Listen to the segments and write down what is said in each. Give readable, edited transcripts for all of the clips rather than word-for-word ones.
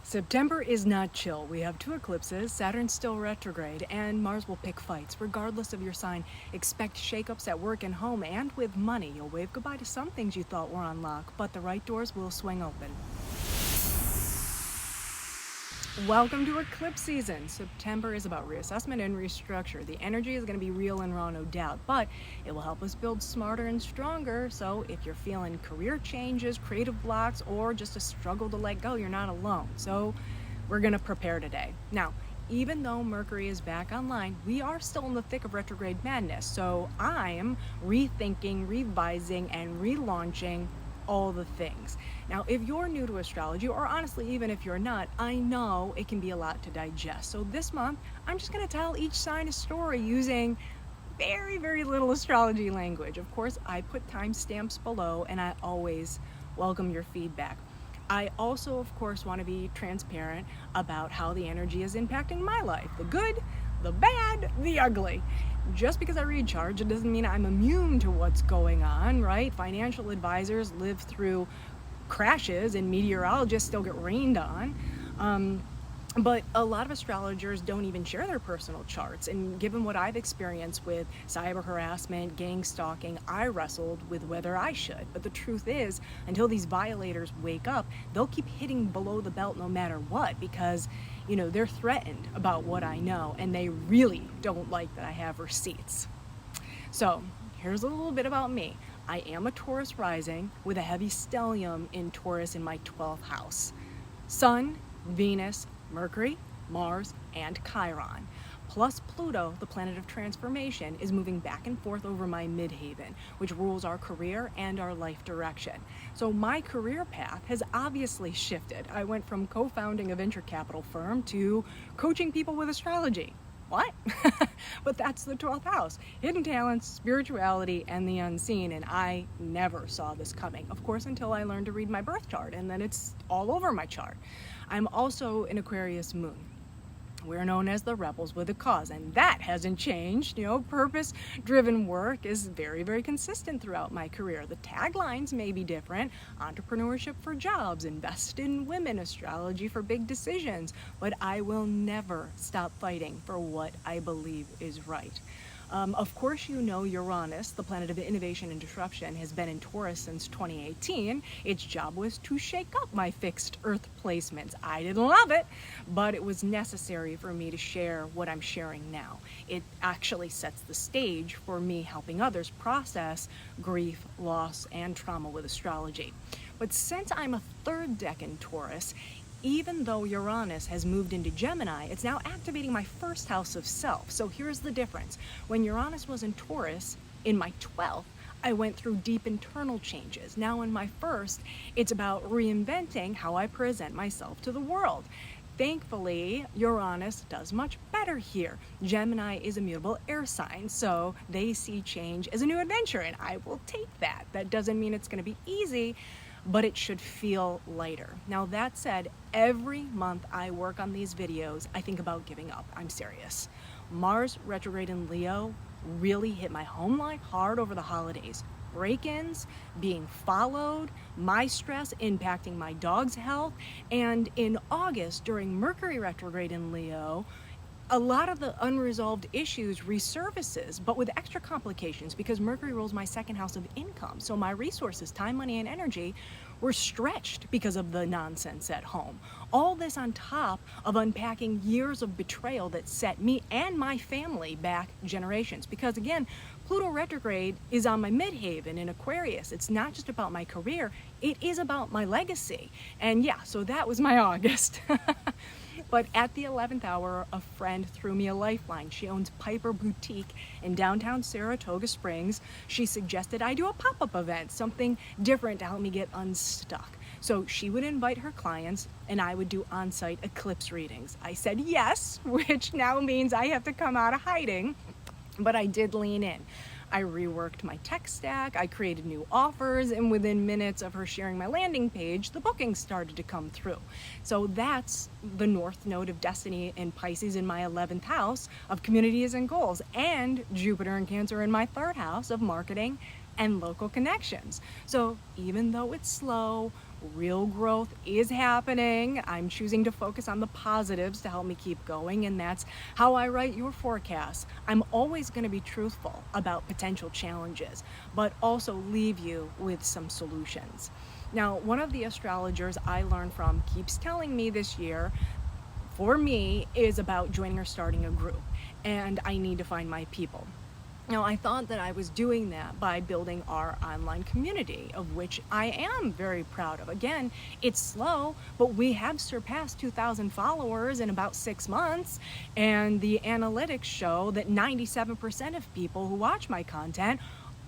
September is not chill. We have two eclipses, Saturn's still retrograde, and Mars will pick fights. Regardless of your sign, expect shakeups at work and home and with money. You'll wave goodbye to some things you thought were on lock, but the right doors will swing open. Welcome to eclipse season. September is about reassessment and restructure. The energy is going to be real and raw, no doubt, but it will help us build smarter and stronger. So if you're feeling career changes, creative blocks, or just a struggle to let go, you're not alone. So we're going to prepare today. Now, even though Mercury is back online, we are still in the thick of retrograde madness. So I'm rethinking, revising, and relaunching all the things. Now, if you're new to astrology, or honestly, even if you're not, I know it can be a lot to digest. So this month, I'm just going to tell each sign a story using very, very little astrology language. Of course, I put timestamps below, and I always welcome your feedback. I also, of course, want to be transparent about how the energy is impacting my life. The good, the bad, the ugly. Just because I read charts, it doesn't mean I'm immune to what's going on, right? Financial advisors live through crashes and meteorologists still get rained on. But a lot of astrologers don't even share their personal charts. And given what I've experienced with cyber harassment, gang stalking, I wrestled with whether I should. But the truth is, until these violators wake up, they'll keep hitting below the belt no matter what, because they're threatened about what I know, and they really don't like that I have receipts. So here's a little bit about me. I am a Taurus rising with a heavy stellium in Taurus in my 12th house. Sun, Venus, Mercury, Mars, and Chiron. Plus Pluto, the planet of transformation, is moving back and forth over my midheaven, which rules our career and our life direction. So my career path has obviously shifted. I went from co-founding a venture capital firm to coaching people with astrology. What? But that's the 12th house. Hidden talents, spirituality, and the unseen, and I never saw this coming. Of course, until I learned to read my birth chart, and then it's all over my chart. I'm also an Aquarius moon. We're known as the rebels with a cause, and that hasn't changed. Purpose-driven work is very, very consistent throughout my career. The taglines may be different: entrepreneurship for jobs, invest in women, astrology for big decisions, but I will never stop fighting for what I believe is right. Of course, Uranus, the planet of innovation and disruption, has been in Taurus since 2018. Its job was to shake up my fixed Earth placements. I didn't love it, but it was necessary for me to share what I'm sharing now. It actually sets the stage for me helping others process grief, loss, and trauma with astrology. But since I'm a third decan Taurus, even though Uranus has moved into Gemini, it's now activating my first house of self. So here's the difference. When Uranus was in Taurus, in my 12th, I went through deep internal changes. Now in my first, it's about reinventing how I present myself to the world. Thankfully, Uranus does much better here. Gemini is a mutable air sign, so they see change as a new adventure, and I will take that. That doesn't mean it's going to be easy, but it should feel lighter. Now that said, every month I work on these videos, I think about giving up. I'm serious. Mars retrograde in Leo really hit my home life hard over the holidays. Break-ins, being followed, my stress impacting my dog's health, and in August, during Mercury retrograde in Leo, a lot of the unresolved issues resurfaces, but with extra complications because Mercury rules my second house of income. So my resources, time, money, and energy were stretched because of the nonsense at home. All this on top of unpacking years of betrayal that set me and my family back generations. Because again, Pluto retrograde is on my midheaven in Aquarius. It's not just about my career, it is about my legacy. And yeah, so that was my August. But at the 11th hour, a friend threw me a lifeline. She owns Piper Boutique in downtown Saratoga Springs. She suggested I do a pop-up event, something different to help me get unstuck. So she would invite her clients and I would do on-site eclipse readings. I said yes, which now means I have to come out of hiding, but I did lean in. I reworked my tech stack, I created new offers, and within minutes of her sharing my landing page, the bookings started to come through. So that's the North Node of Destiny in Pisces in my 11th house of communities and goals, and Jupiter and Cancer in my 3rd house of marketing and local connections. So even though it's slow, Real growth is happening. I'm choosing to focus on the positives to help me keep going, and that's how I write your forecasts. I'm always going to be truthful about potential challenges, but also leave you with some solutions. Now, one of the astrologers I learned from keeps telling me this year, for me, is about joining or starting a group, and I need to find my people. Now, I thought that I was doing that by building our online community, of which I am very proud of. Again, it's slow, but we have surpassed 2,000 followers in about 6 months, and the analytics show that 97% of people who watch my content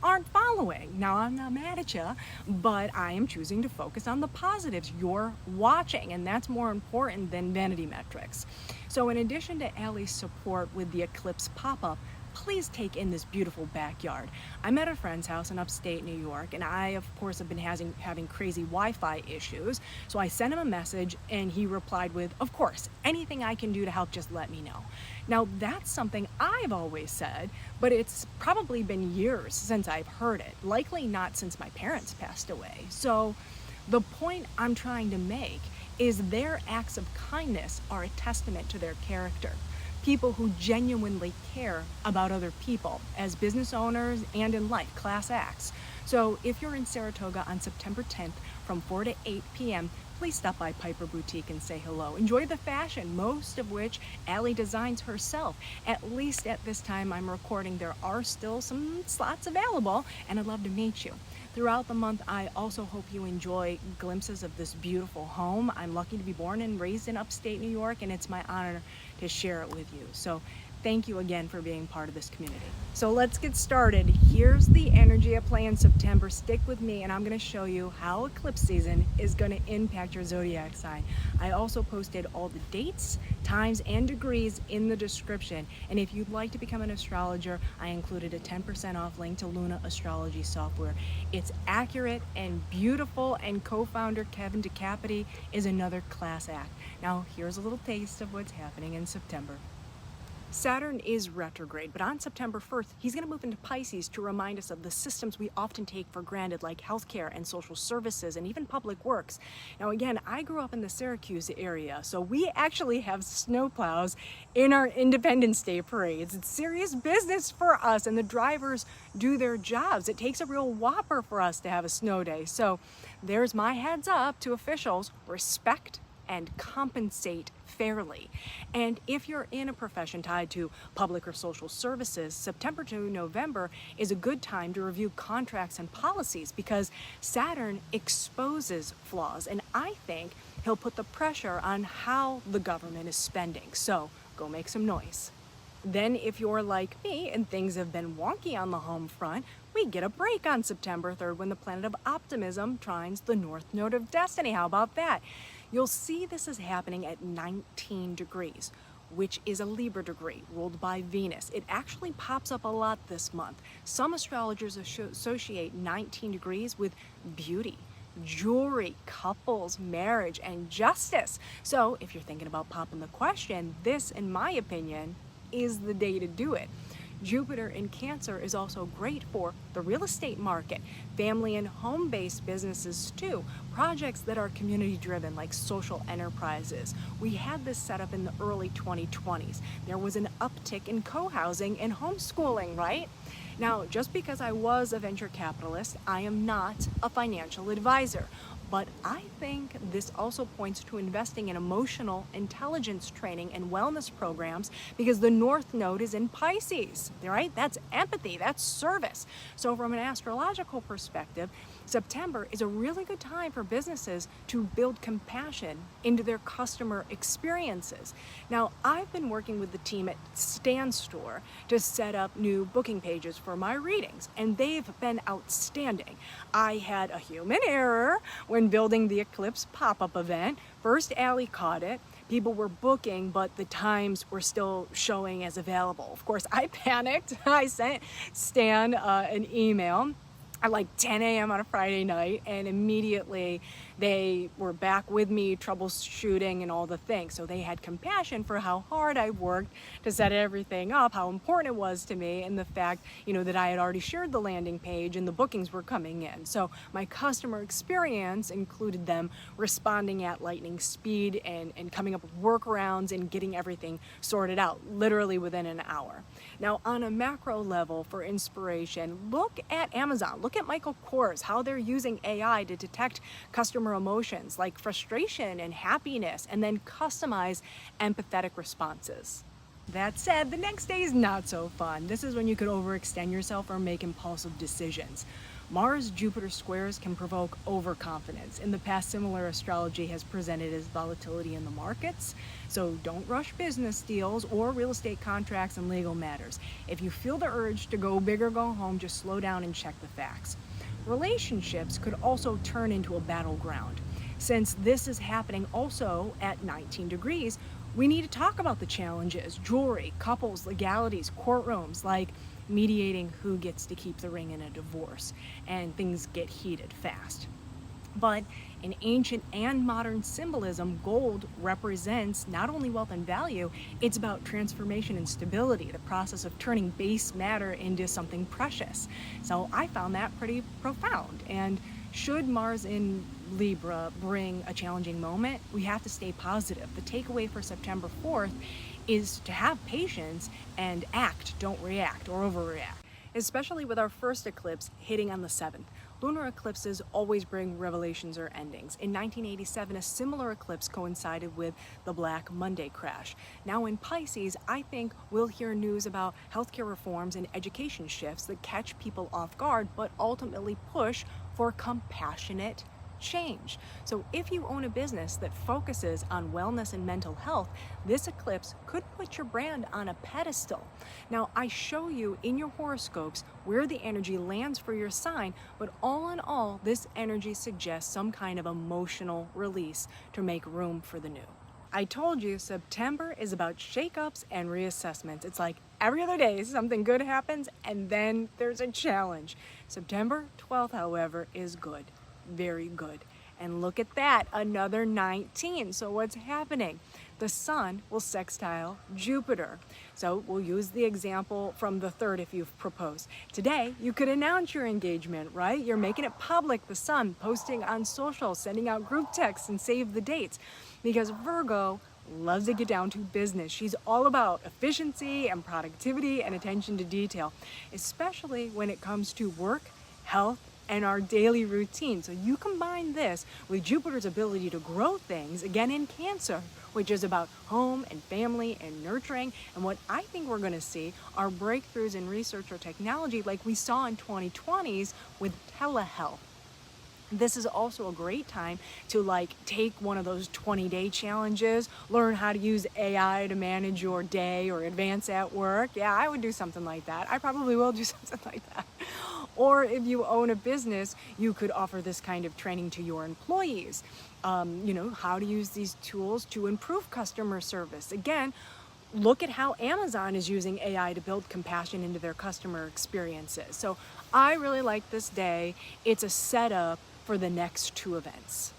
aren't following. Now, I'm not mad at you, but I am choosing to focus on the positives. You're watching, and that's more important than vanity metrics. So in addition to Allie's support with the Eclipse pop-up, please take in this beautiful backyard. I'm at a friend's house in upstate New York, and I, of course, have been having crazy Wi-Fi issues. So I sent him a message, and he replied with, "Of course, anything I can do to help, just let me know." Now, that's something I've always said, but it's probably been years since I've heard it, likely not since my parents passed away. So the point I'm trying to make is their acts of kindness are a testament to their character. People who genuinely care about other people as business owners and in life, class acts. So if you're in Saratoga on September 10th from 4 to 8 p.m., please stop by Piper Boutique and say hello. Enjoy the fashion, most of which Allie designs herself. At least at this time I'm recording, there are still some slots available, and I'd love to meet you. Throughout the month, I also hope you enjoy glimpses of this beautiful home. I'm lucky to be born and raised in upstate New York, and it's my honor to share it with you. So thank you again for being part of this community. So let's get started. Here's the energy at play in September. Stick with me, and I'm going to show you how eclipse season is going to impact your zodiac sign. I also posted all the dates, times, and degrees in the description. And if you'd like to become an astrologer, I included a 10% off link to Lunar astrology software. It's accurate and beautiful, and co-founder Kevin DeCapity is another class act. Now, here's a little taste of what's happening in September. Saturn is retrograde, but on September 1st, he's going to move into Pisces to remind us of the systems we often take for granted, like healthcare and social services and even public works. Now, again, I grew up in the Syracuse area, so we actually have snowplows in our Independence Day parades. It's serious business for us, and the drivers do their jobs. It takes a real whopper for us to have a snow day. So there's my heads up to officials: respect and compensate fairly. And if you're in a profession tied to public or social services, September to November is a good time to review contracts and policies, because Saturn exposes flaws, and I think he'll put the pressure on how the government is spending. So go make some noise. Then if you're like me and things have been wonky on the home front, we get a break on September 3rd when the planet of optimism trines the north node of destiny. How about that? You'll see this is happening at 19 degrees, which is a Libra degree ruled by Venus. It actually pops up a lot this month. Some astrologers associate 19 degrees with beauty, jewelry, couples, marriage, and justice. So if you're thinking about popping the question, this, in my opinion, is the day to do it. Jupiter in Cancer is also great for the real estate market, family and home-based businesses too, projects that are community-driven like social enterprises. We had this set up in the early 2020s. There was an uptick in co-housing and homeschooling, right? Now, just because I was a venture capitalist, I am not a financial advisor. But I think this also points to investing in emotional intelligence training and wellness programs, because the North Node is in Pisces, right? That's empathy, that's service. So from an astrological perspective, September is a really good time for businesses to build compassion into their customer experiences. Now, I've been working with the team at Stan Store to set up new booking pages for my readings, and they've been outstanding. I had a human error when building the Eclipse pop-up event. First, Allie caught it. People were booking, but the times were still showing as available. Of course, I panicked. I sent Stan an email at like 10 a.m. on a Friday night, and immediately they were back with me troubleshooting and all the things. So they had compassion for how hard I worked to set everything up, how important it was to me, and the fact, that I had already shared the landing page and the bookings were coming in. So my customer experience included them responding at lightning speed and coming up with workarounds and getting everything sorted out literally within an hour. Now, on a macro level, for inspiration, look at Amazon, look at Michael Kors, how they're using AI to detect customer emotions like frustration and happiness, and then customize empathetic responses. That said, the next day is not so fun. This is when you could overextend yourself or make impulsive decisions. Mars-Jupiter squares can provoke overconfidence. In the past, similar astrology has presented as volatility in the markets. So don't rush business deals or real estate contracts and legal matters. If you feel the urge to go big or go home, just slow down and check the facts. Relationships could also turn into a battleground. Since this is happening also at 19 degrees, we need to talk about the challenges, jewelry, couples, legalities, courtrooms, like mediating who gets to keep the ring in a divorce, and things get heated fast. But in ancient and modern symbolism, gold represents not only wealth and value, it's about transformation and stability, the process of turning base matter into something precious. So I found that pretty profound. And should Mars in Libra bring a challenging moment, we have to stay positive. The takeaway for September 4th is to have patience and act, don't react or overreact, especially with our first eclipse hitting on the 7th. Lunar eclipses always bring revelations or endings. In 1987, a similar eclipse coincided with the Black Monday crash. Now in Pisces, I think we'll hear news about healthcare reforms and education shifts that catch people off guard, but ultimately push for compassionate change. So if you own a business that focuses on wellness and mental health, this eclipse could put your brand on a pedestal. Now, I show you in your horoscopes where the energy lands for your sign, but all in all, this energy suggests some kind of emotional release to make room for the new. I told you September is about shakeups and reassessments. It's like every other day something good happens and then there's a challenge. September 12th, however, is good. Very good. And look at that, another 19. So what's happening? The sun will sextile Jupiter. So we'll use the example from the 3rd if you've proposed. Today, you could announce your engagement, right? You're making it public, the sun, posting on social, sending out group texts and save the dates. Because Virgo loves to get down to business. She's all about efficiency and productivity and attention to detail, especially when it comes to work, health, and our daily routine. So you combine this with Jupiter's ability to grow things, again in Cancer, which is about home and family and nurturing. And what I think we're going to see are breakthroughs in research or technology like we saw in 2020s with telehealth. This is also a great time to take one of those 20-day challenges, learn how to use AI to manage your day or advance at work. Yeah, I would do something like that. I probably will do something like that. Or if you own a business, you could offer this kind of training to your employees. How to use these tools to improve customer service. Again, look at how Amazon is using AI to build compassion into their customer experiences. So I really like this day. It's a setup for the next 2 events.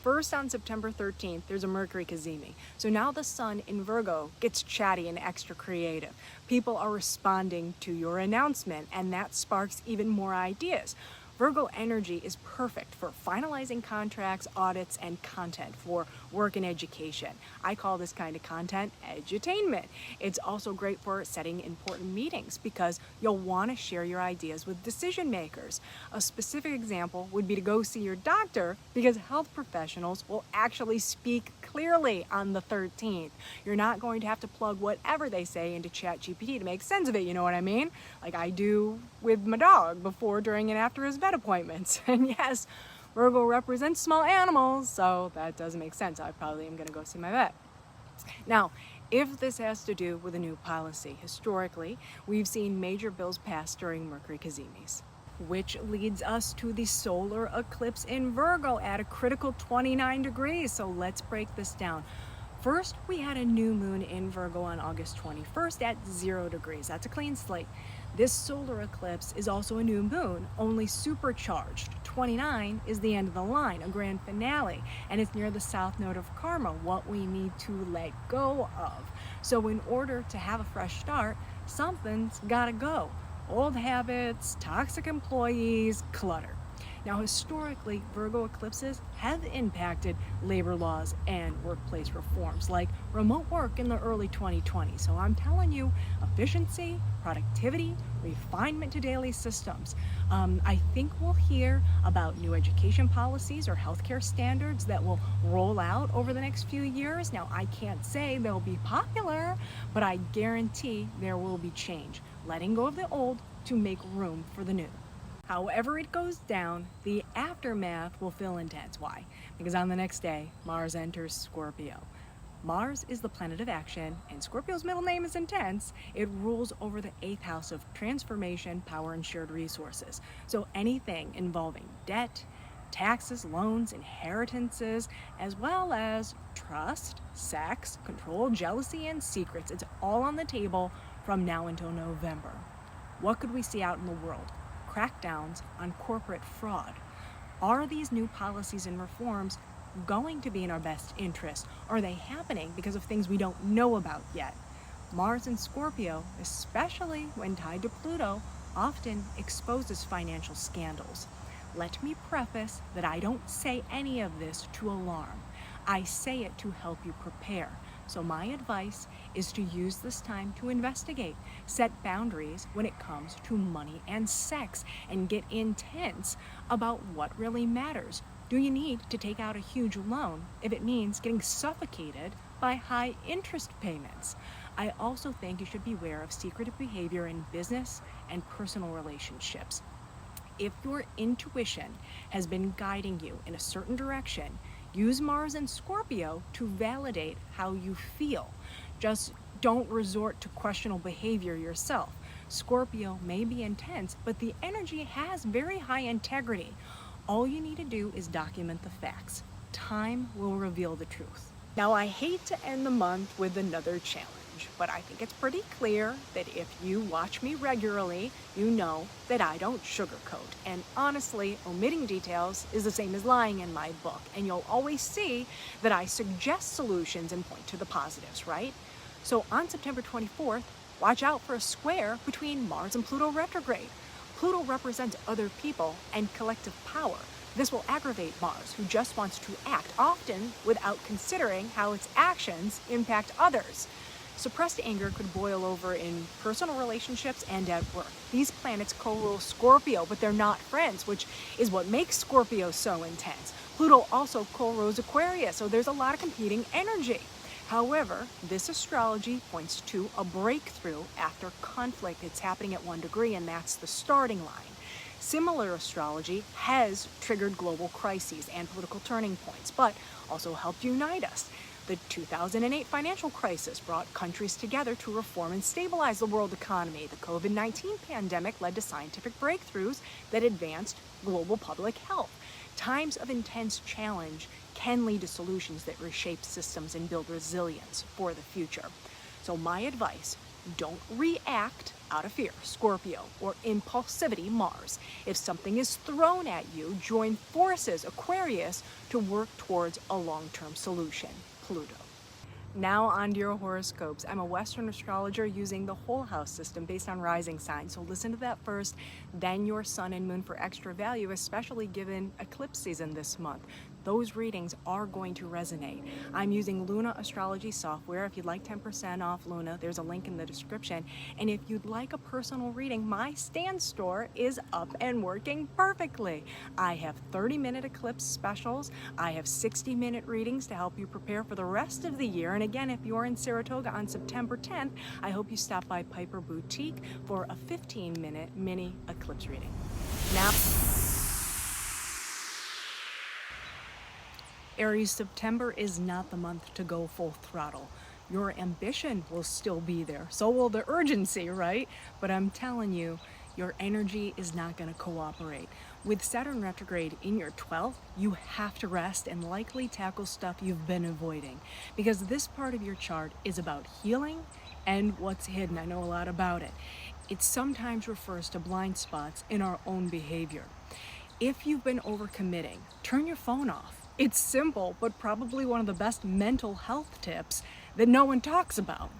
First, on September 13th, there's a Mercury cazimi. So now the sun in Virgo gets chatty and extra creative. People are responding to your announcement, and that sparks even more ideas. Virgo energy is perfect for finalizing contracts, audits, and content for work and education. I call this kind of content edutainment. It's also great for setting important meetings because you'll want to share your ideas with decision makers. A specific example would be to go see your doctor because health professionals will actually speak clearly on the 13th. You're not going to have to plug whatever they say into ChatGPT to make sense of it, you know what I mean? Like I do with my dog before, during, and after his vet appointments. And yes, Virgo represents small animals, so that doesn't make sense. I probably am going to go see my vet. Now, if this has to do with a new policy, historically, we've seen major bills passed during Mercury cazimis, which leads us to the solar eclipse in Virgo at a critical 29 degrees. So let's break this down. First, we had a new moon in Virgo on August 21st at 0 degrees. That's a clean slate. This solar eclipse is also a new moon, only supercharged. 29 is the end of the line, a grand finale, and it's near the south node of karma, what we need to let go of. So in order to have a fresh start, something's gotta go. Old habits, toxic employees, clutter. Now, historically, Virgo eclipses have impacted labor laws and workplace reforms, like remote work in the early 2020s. So I'm telling you, efficiency, productivity, refinement to daily systems. I think we'll hear about new education policies or healthcare standards that will roll out over the next few years. Now, I can't say they'll be popular, but I guarantee there will be change, letting go of the old to make room for the new. However it goes down, the aftermath will feel intense. Why? Because on the next day, Mars enters Scorpio. Mars is the planet of action, and Scorpio's middle name is intense. It rules over the 8th house of transformation, power, and shared resources. So anything involving debt, taxes, loans, inheritances, as well as trust, sex, control, jealousy, and secrets, it's all on the table from now until November. What could we see out in the world? Crackdowns on corporate fraud. Are these new policies and reforms going to be in our best interest? Are they happening because of things we don't know about yet? Mars in Scorpio, especially when tied to Pluto, often exposes financial scandals. Let me preface that I don't say any of this to alarm. I say it to help you prepare. So my advice is to use this time to investigate, set boundaries when it comes to money and sex, and get intense about what really matters. Do you need to take out a huge loan if it means getting suffocated by high interest payments? I also think you should beware of secretive behavior in business and personal relationships. If your intuition has been guiding you in a certain direction, use Mars and Scorpio to validate how you feel. Just don't resort to questionable behavior yourself. Scorpio may be intense, but the energy has very high integrity. All you need to do is document the facts. Time will reveal the truth. Now, I hate to end the month with another challenge, but I think it's pretty clear that if you watch me regularly, you know that I don't sugarcoat. And honestly, omitting details is the same as lying in my book. And you'll always see that I suggest solutions and point to the positives, right? So on September 24th, watch out for a square between Mars and Pluto retrograde. Pluto represents other people and collective power. This will aggravate Mars, who just wants to act, often without considering how its actions impact others. Suppressed anger could boil over in personal relationships and at work. These planets co-rule Scorpio, but they're not friends, which is what makes Scorpio so intense. Pluto also co-rules Aquarius, so there's a lot of competing energy. However, this astrology points to a breakthrough after conflict. It's happening at 1 degree, and that's the starting line. Similar astrology has triggered global crises and political turning points, but also helped unite us. The 2008 financial crisis brought countries together to reform and stabilize the world economy. The COVID-19 pandemic led to scientific breakthroughs that advanced global public health. Times of intense challenge can lead to solutions that reshape systems and build resilience for the future. So my advice, don't react out of fear, Scorpio, or impulsivity, Mars. If something is thrown at you, join forces, Aquarius, to work towards a long-term solution, Pluto. Now on to your horoscopes. I'm a Western astrologer using the whole house system based on rising signs. So listen to that first, then your sun and moon for extra value, especially given eclipse season this month. Those readings are going to resonate. I'm using Lunar astrology software. If you'd like 10% off Luna, there's a link in the description. And if you'd like a personal reading, my stand store is up and working perfectly. I have 30-minute eclipse specials. I have 60-minute readings to help you prepare for the rest of the year. And again, if you're in Saratoga on September 10th, I hope you stop by Piper Boutique for a 15-minute mini eclipse reading. Now, Aries, September is not the month to go full throttle. Your ambition will still be there. So will the urgency, right? But I'm telling you, your energy is not going to cooperate. With Saturn retrograde in your 12th, you have to rest and likely tackle stuff you've been avoiding. Because this part of your chart is about healing and what's hidden. I know a lot about it. It sometimes refers to blind spots in our own behavior. If you've been overcommitting, turn your phone off. It's simple, but probably one of the best mental health tips that no one talks about.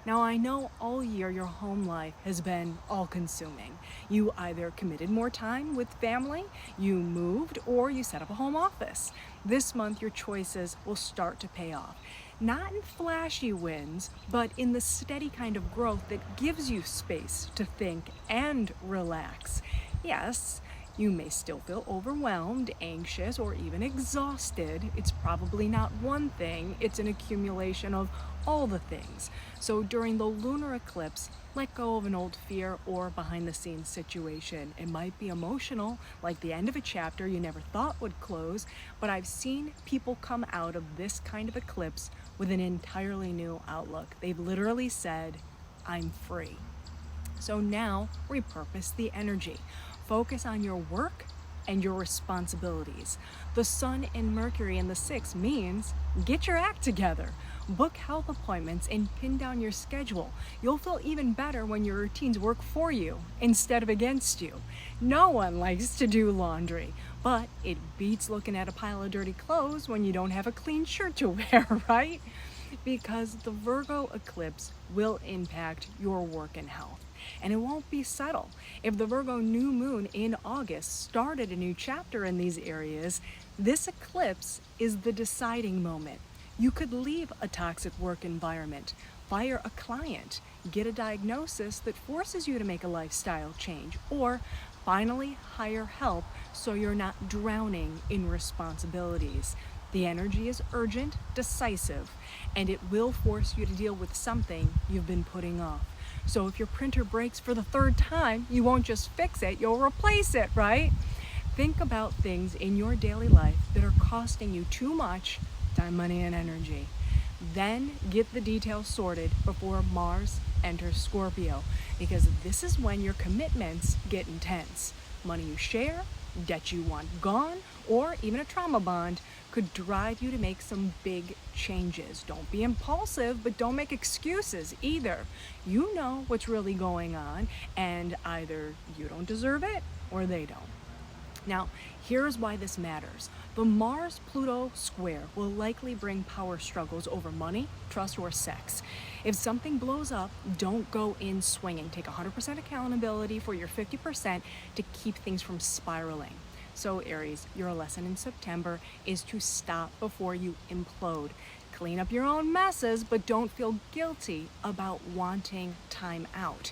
Now, I know all year your home life has been all-consuming. You either committed more time with family, you moved, or you set up a home office. This month, your choices will start to pay off. Not in flashy wins, but in the steady kind of growth that gives you space to think and relax. Yes, you may still feel overwhelmed, anxious, or even exhausted. It's probably not one thing, it's an accumulation of all the things. So during the lunar eclipse, let go of an old fear or behind the scenes situation. It might be emotional, like the end of a chapter you never thought would close, but I've seen people come out of this kind of eclipse with an entirely new outlook. They've literally said, I'm free. So now repurpose the energy. Focus on your work and your responsibilities. The Sun and Mercury in the 6th means get your act together. Book health appointments and pin down your schedule. You'll feel even better when your routines work for you instead of against you. No one likes to do laundry, but it beats looking at a pile of dirty clothes when you don't have a clean shirt to wear, right? Because the Virgo eclipse will impact your work and health. And it won't be subtle. If the Virgo new moon in August started a new chapter in these areas, this eclipse is the deciding moment. You could leave a toxic work environment, fire a client, get a diagnosis that forces you to make a lifestyle change, or finally hire help so you're not drowning in responsibilities. The energy is urgent, decisive, and it will force you to deal with something you've been putting off. So if your printer breaks for the 3rd time, you won't just fix it, you'll replace it, right? Think about things in your daily life that are costing you too much time, money, and energy. Then get the details sorted before Mars enters Scorpio, because this is when your commitments get intense. Money you share, debt you want gone, or even a trauma bond could drive you to make some big changes. Don't be impulsive, but don't make excuses either. You know what's really going on, and either you don't deserve it or they don't. Now, here's why this matters. The Mars-Pluto square will likely bring power struggles over money, trust, or sex. If something blows up, don't go in swinging. Take 100% accountability for your 50% to keep things from spiraling. So Aries, your lesson in September is to stop before you implode. Clean up your own messes, but don't feel guilty about wanting time out.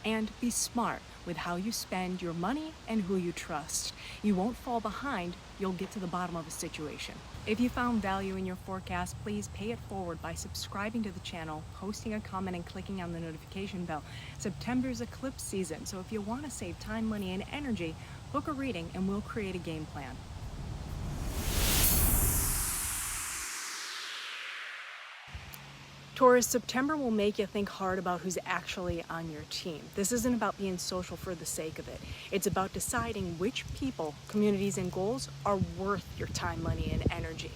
And be smart with how you spend your money and who you trust. You won't fall behind, you'll get to the bottom of a situation. If you found value in your forecast, please pay it forward by subscribing to the channel, posting a comment, and clicking on the notification bell. September's eclipse season, so if you want to save time, money, and energy, book a reading and we'll create a game plan. Taurus, September will make you think hard about who's actually on your team. This isn't about being social for the sake of it. It's about deciding which people, communities, and goals are worth your time, money, and energy.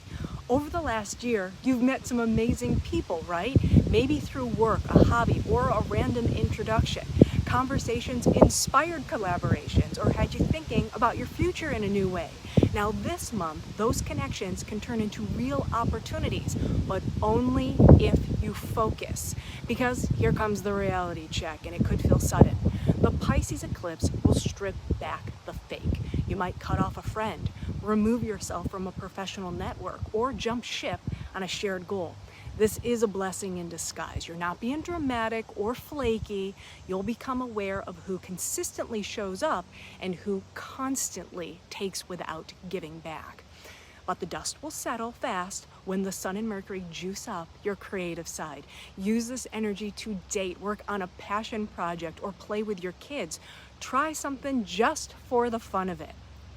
Over the last year, you've met some amazing people, right? Maybe through work, a hobby, or a random introduction. Conversations inspired collaborations or had you thinking about your future in a new way. Now this month, those connections can turn into real opportunities, but only if you focus. Because here comes the reality check, and it could feel sudden. The Pisces eclipse will strip back the fake. You might cut off a friend, remove yourself from a professional network, or jump ship on a shared goal. This is a blessing in disguise. You're not being dramatic or flaky. You'll become aware of who consistently shows up and who constantly takes without giving back. But the dust will settle fast when the Sun and Mercury juice up your creative side. Use this energy to date, work on a passion project, or play with your kids. Try something just for the fun of it.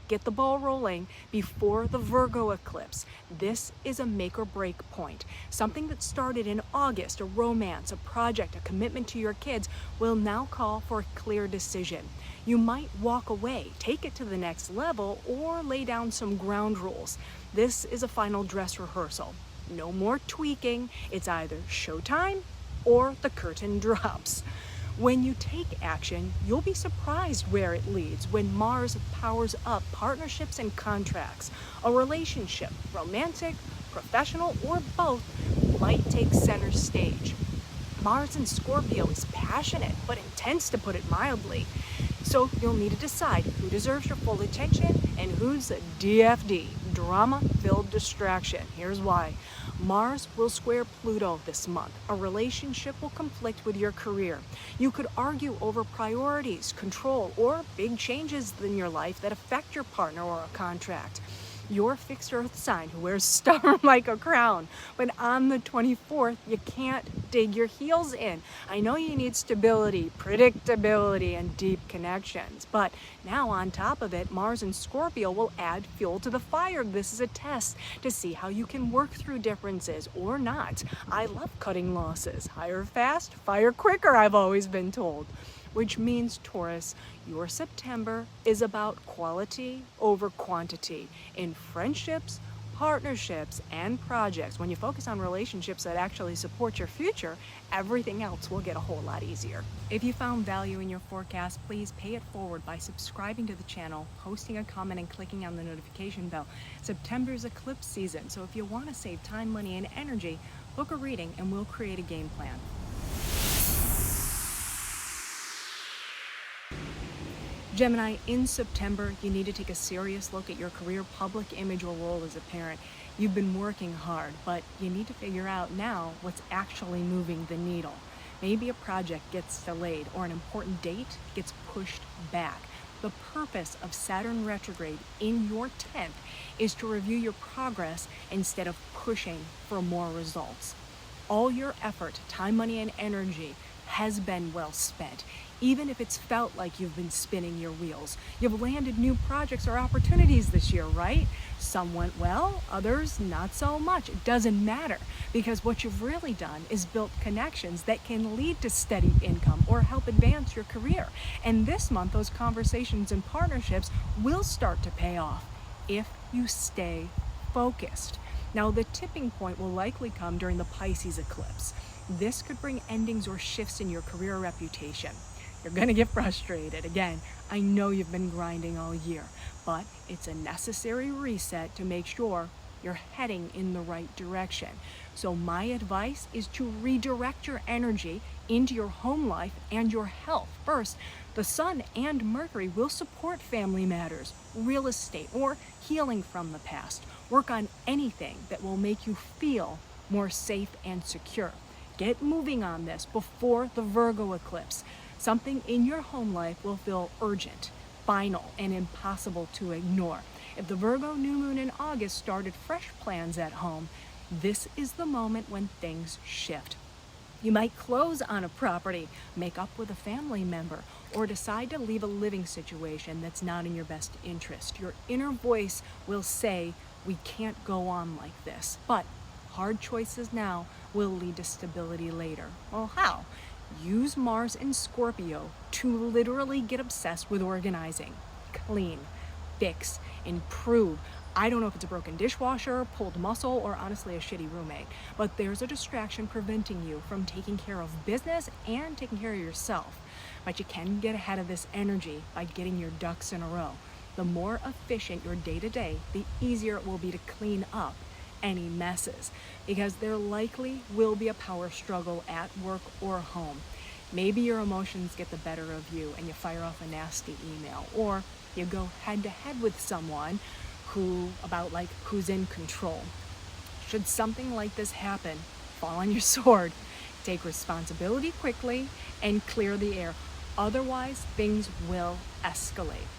Get the ball rolling before the Virgo eclipse. This is a make or break point. Something that started in August, a romance, a project, a commitment to your kids, will now call for a clear decision. You might walk away, take it to the next level, or lay down some ground rules. This is a final dress rehearsal. No more tweaking. It's either showtime or the curtain drops. When you take action, you'll be surprised where it leads when Mars powers up partnerships and contracts. A relationship, romantic, professional, or both, might take center stage. Mars in Scorpio is passionate, but intense to put it mildly. So you'll need to decide who deserves your full attention and who's a DFD, drama-filled distraction. Here's why. Mars will square Pluto this month. A relationship will conflict with your career. You could argue over priorities, control, or big changes in your life that affect your partner or a contract. You're a fixed earth sign who wears stubborn like a crown, but on the 24th, you can't dig your heels in. I know you need stability, predictability, and deep connections, but now on top of it, Mars and Scorpio will add fuel to the fire. This is a test to see how you can work through differences or not. I love cutting losses. Hire fast, fire quicker, I've always been told. Which means, Taurus, your September is about quality over quantity in friendships, partnerships, and projects. When you focus on relationships that actually support your future, everything else will get a whole lot easier. If you found value in your forecast, please pay it forward by subscribing to the channel, posting a comment, and clicking on the notification bell. September is eclipse season, so if you want to save time, money, and energy, book a reading and we'll create a game plan. Gemini, in September, you need to take a serious look at your career, public image, or role as a parent. You've been working hard, but you need to figure out now what's actually moving the needle. Maybe a project gets delayed or an important date gets pushed back. The purpose of Saturn retrograde in your 10th is to review your progress instead of pushing for more results. All your effort, time, money, and energy has been well spent. Even if it's felt like you've been spinning your wheels. You've landed new projects or opportunities this year, right? Some went well, others not so much. It doesn't matter, because what you've really done is built connections that can lead to steady income or help advance your career. And this month, those conversations and partnerships will start to pay off if you stay focused. Now, the tipping point will likely come during the Pisces eclipse. This could bring endings or shifts in your career or reputation. You're gonna get frustrated. Again, I know you've been grinding all year, but it's a necessary reset to make sure you're heading in the right direction. So my advice is to redirect your energy into your home life and your health. First, the Sun and Mercury will support family matters, real estate, or healing from the past. Work on anything that will make you feel more safe and secure. Get moving on this before the Virgo eclipse. Something in your home life will feel urgent, final, and impossible to ignore. If the Virgo new moon in August started fresh plans at home, this is the moment when things shift. You might close on a property, make up with a family member, or decide to leave a living situation that's not in your best interest. Your inner voice will say, we can't go on like this. But hard choices now will lead to stability later. Well, how? Use Mars in Scorpio to literally get obsessed with organizing, clean, fix, improve. I don't know if it's a broken dishwasher, pulled muscle, or honestly a shitty roommate, but there's a distraction preventing you from taking care of business and taking care of yourself. But you can get ahead of this energy by getting your ducks in a row. The more efficient your day-to-day, the easier it will be to clean up any messes, because there likely will be a power struggle at work or home. Maybe your emotions get the better of you and you fire off a nasty email, or you go head to head with someone who's in control. Should something like this happen, fall on your sword, take responsibility quickly, and clear the air. Otherwise, things will escalate.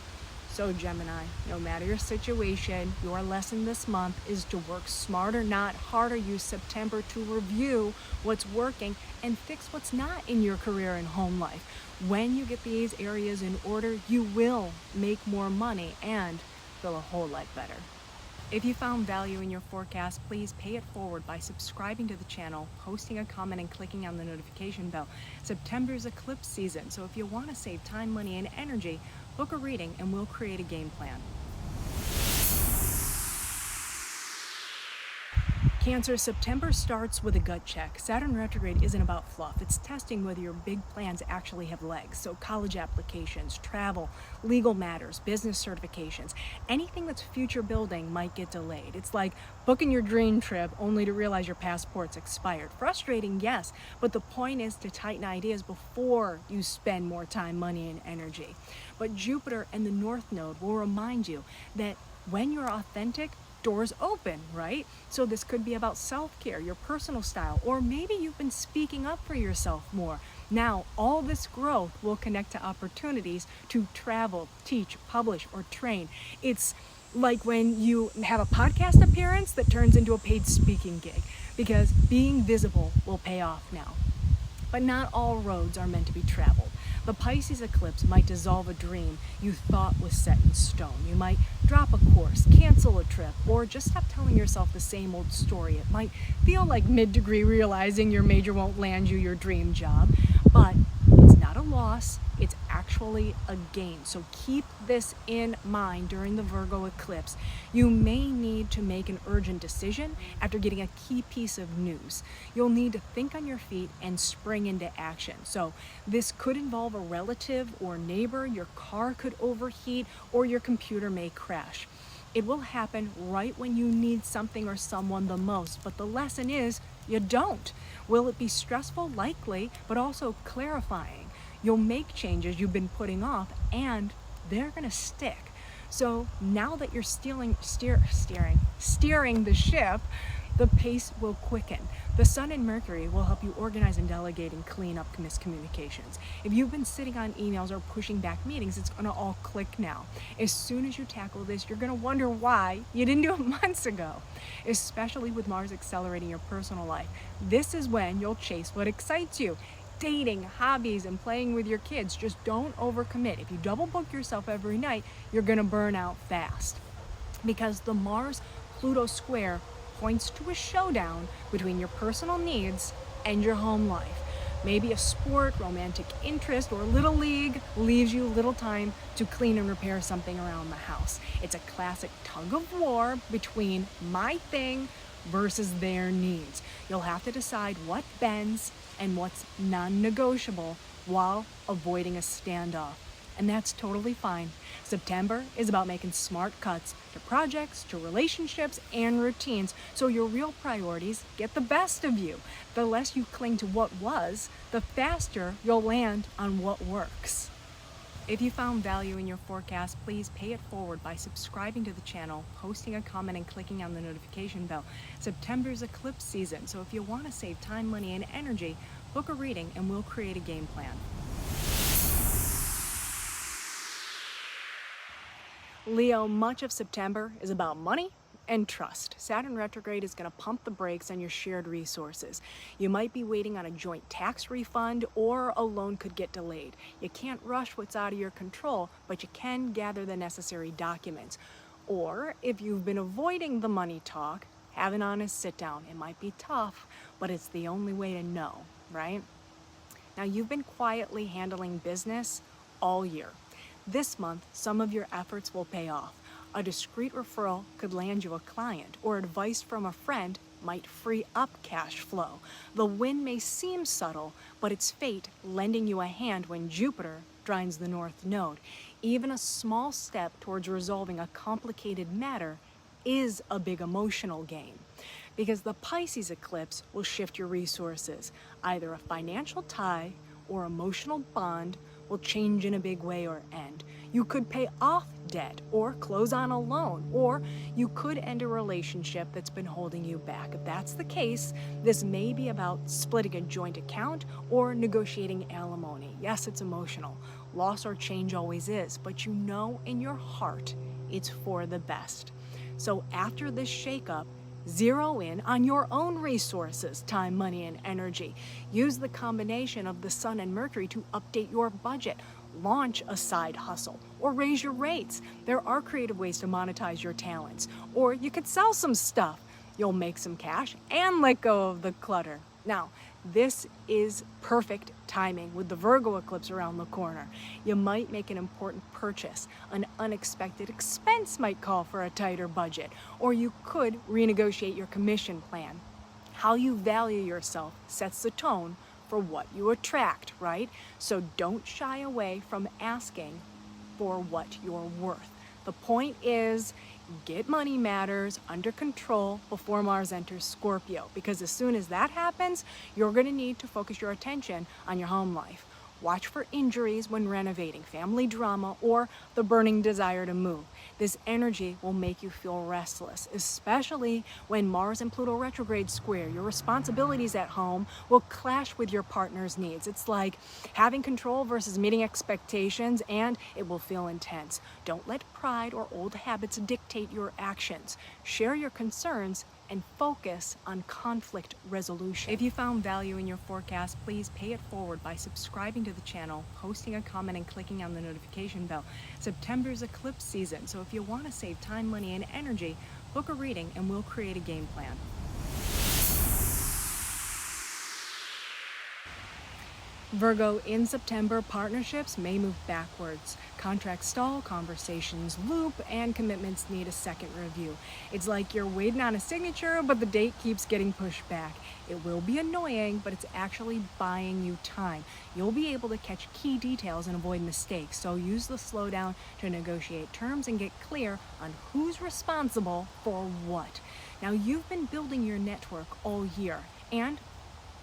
So Gemini, no matter your situation, your lesson this month is to work smarter, not harder. Use September to review what's working and fix what's not in your career and home life. When you get these areas in order, you will make more money and feel a whole lot better. If you found value in your forecast, please pay it forward by subscribing to the channel, posting a comment, and clicking on the notification bell. September is eclipse season, so if you want to save time, money, and energy, book a reading and we'll create a game plan. Cancer, September starts with a gut check. Saturn retrograde isn't about fluff. It's testing whether your big plans actually have legs. So college applications, travel, legal matters, business certifications, anything that's future building might get delayed. It's like booking your dream trip only to realize your passport's expired. Frustrating, yes, but the point is to tighten ideas before you spend more time, money, and energy. But Jupiter and the North Node will remind you that when you're authentic, doors open, right? So this could be about self-care, your personal style, or maybe you've been speaking up for yourself more. Now, all this growth will connect to opportunities to travel, teach, publish, or train. It's like when you have a podcast appearance that turns into a paid speaking gig, because being visible will pay off now. But not all roads are meant to be traveled. The Pisces eclipse might dissolve a dream you thought was set in stone. You might drop a course, cancel a trip, or just stop telling yourself the same old story. It might feel like mid-degree realizing your major won't land you your dream job, but it's not a loss, it's actually a gain. So keep this in mind during the Virgo eclipse. You may need to make an urgent decision after getting a key piece of news. You'll need to think on your feet and spring into action. So this could involve a relative or neighbor, your car could overheat, or your computer may crash. It will happen right when you need something or someone the most, but the lesson is you don't. Will it be stressful? Likely, but also clarifying. You'll make changes you've been putting off, and they're gonna stick. So now that you're steering the ship, the pace will quicken. The Sun and Mercury will help you organize and delegate and clean up miscommunications. If you've been sitting on emails or pushing back meetings, it's gonna all click now. As soon as you tackle this, you're gonna wonder why you didn't do it months ago, especially with Mars accelerating your personal life. This is when you'll chase what excites you. Dating, hobbies, and playing with your kids. Just don't overcommit. If you double book yourself every night, you're gonna burn out fast. Because the Mars-Pluto square points to a showdown between your personal needs and your home life. Maybe a sport, romantic interest, or little league leaves you little time to clean and repair something around the house. It's a classic tug of war between my thing versus their needs. You'll have to decide what bends and what's non-negotiable while avoiding a standoff. And that's totally fine. September is about making smart cuts to projects, to relationships, and routines, so your real priorities get the best of you. The less you cling to what was, the faster you'll land on what works. If you found value in your forecast, please pay it forward by subscribing to the channel, posting a comment, and clicking on the notification bell. September's eclipse season, so if you want to save time, money, and energy, book a reading and we'll create a game plan. Leo, much of September is about money and trust. Saturn retrograde is going to pump the brakes on your shared resources. You might be waiting on a joint tax refund, or a loan could get delayed. You can't rush what's out of your control, but you can gather the necessary documents. Or if you've been avoiding the money talk, have an honest sit down. It might be tough, but it's the only way to know, right? Now, you've been quietly handling business all year. This month, some of your efforts will pay off. A discreet referral could land you a client, or advice from a friend might free up cash flow. The win may seem subtle, but it's fate lending you a hand when Jupiter trines the North Node. Even a small step towards resolving a complicated matter is a big emotional gain, because the Pisces eclipse will shift your resources. Either a financial tie or emotional bond will change in a big way or end. You could pay off debt or close on a loan, or you could end a relationship that's been holding you back. If that's the case, this may be about splitting a joint account or negotiating alimony. Yes, it's emotional. Loss or change always is, but you know in your heart it's for the best. So after this shakeup, zero in on your own resources, time, money, and energy. Use the combination of the Sun and Mercury to update your budget, launch a side hustle, or raise your rates. There are creative ways to monetize your talents, or you could sell some stuff. You'll make some cash and let go of the clutter. Now, This is perfect timing with the Virgo eclipse around the corner. You might make an important purchase. An unexpected expense might call for a tighter budget, or you could renegotiate your commission plan. How you value yourself sets the tone for what you attract, right? So don't shy away from asking for what you're worth. The point is, get money matters under control before Mars enters Scorpio, because as soon as that happens, you're going to need to focus your attention on your home life. Watch for injuries when renovating, family drama, or the burning desire to move. This energy will make you feel restless, especially when Mars and Pluto retrograde square. Your responsibilities at home will clash with your partner's needs. It's like having control versus meeting expectations, and it will feel intense. Don't let pride or old habits dictate your actions. Share your concerns and focus on conflict resolution. If you found value in your forecast, please pay it forward by subscribing to the channel, posting a comment, and clicking on the notification bell. September is eclipse season, so if you want to save time, money, and energy, book a reading and we'll create a game plan. Virgo, in September, partnerships may move backwards. Contracts stall, conversations loop, and commitments need a second review. It's like you're waiting on a signature, but the date keeps getting pushed back. It will be annoying, but it's actually buying you time. You'll be able to catch key details and avoid mistakes, so use the slowdown to negotiate terms and get clear on who's responsible for what. Now, you've been building your network all year, and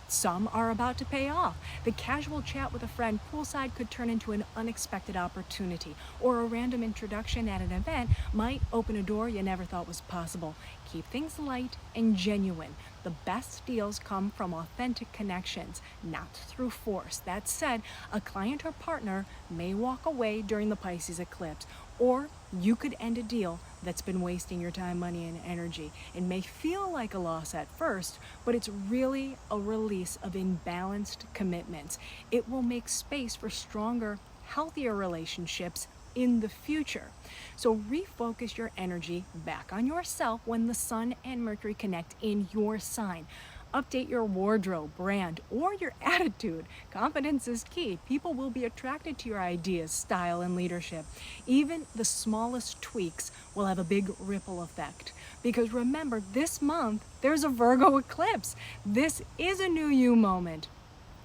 some are about to pay off. The casual chat with a friend poolside could turn into an unexpected opportunity, or a random introduction at an event might open a door you never thought was possible. Keep things light and genuine. The best deals come from authentic connections, not through force. That said, a client or partner may walk away during the Pisces eclipse, or you could end a deal that's been wasting your time, money, and energy. It may feel like a loss at first, but it's really a release of imbalanced commitments. It will make space for stronger, healthier relationships in the future. So refocus your energy back on yourself when the Sun and Mercury connect in your sign. Update your wardrobe, brand, or your attitude. Confidence is key. People will be attracted to your ideas, style, and leadership. Even the smallest tweaks will have a big ripple effect. Because remember, this month, there's a Virgo eclipse. This is a new you moment.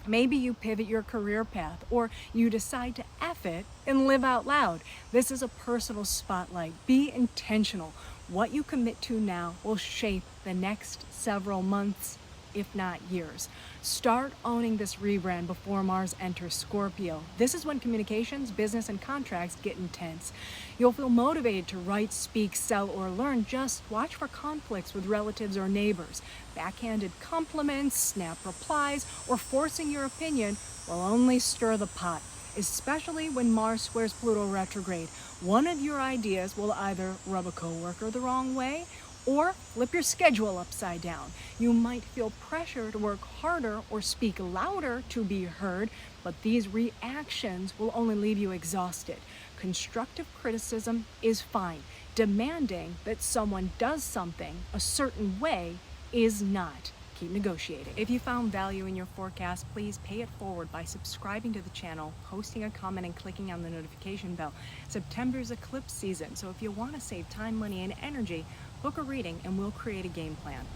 Maybe you pivot your career path, or you decide to F it and live out loud. This is a personal spotlight. Be intentional. What you commit to now will shape the next several months, if not years. Start owning this rebrand before Mars enters Scorpio. This is when communications, business, and contracts get intense. You'll feel motivated to write, speak, sell, or learn. Just watch for conflicts with relatives or neighbors. Backhanded compliments, snap replies, or forcing your opinion will only stir the pot, especially when Mars squares Pluto retrograde. One of your ideas will either rub a coworker the wrong way or flip your schedule upside down. You might feel pressure to work harder or speak louder to be heard, but these reactions will only leave you exhausted. Constructive criticism is fine. Demanding that someone does something a certain way is not. Keep negotiating. If you found value in your forecast, please pay it forward by subscribing to the channel, posting a comment, and clicking on the notification bell. September is eclipse season, so if you want to save time, money, and energy, book a reading and we'll create a game plan.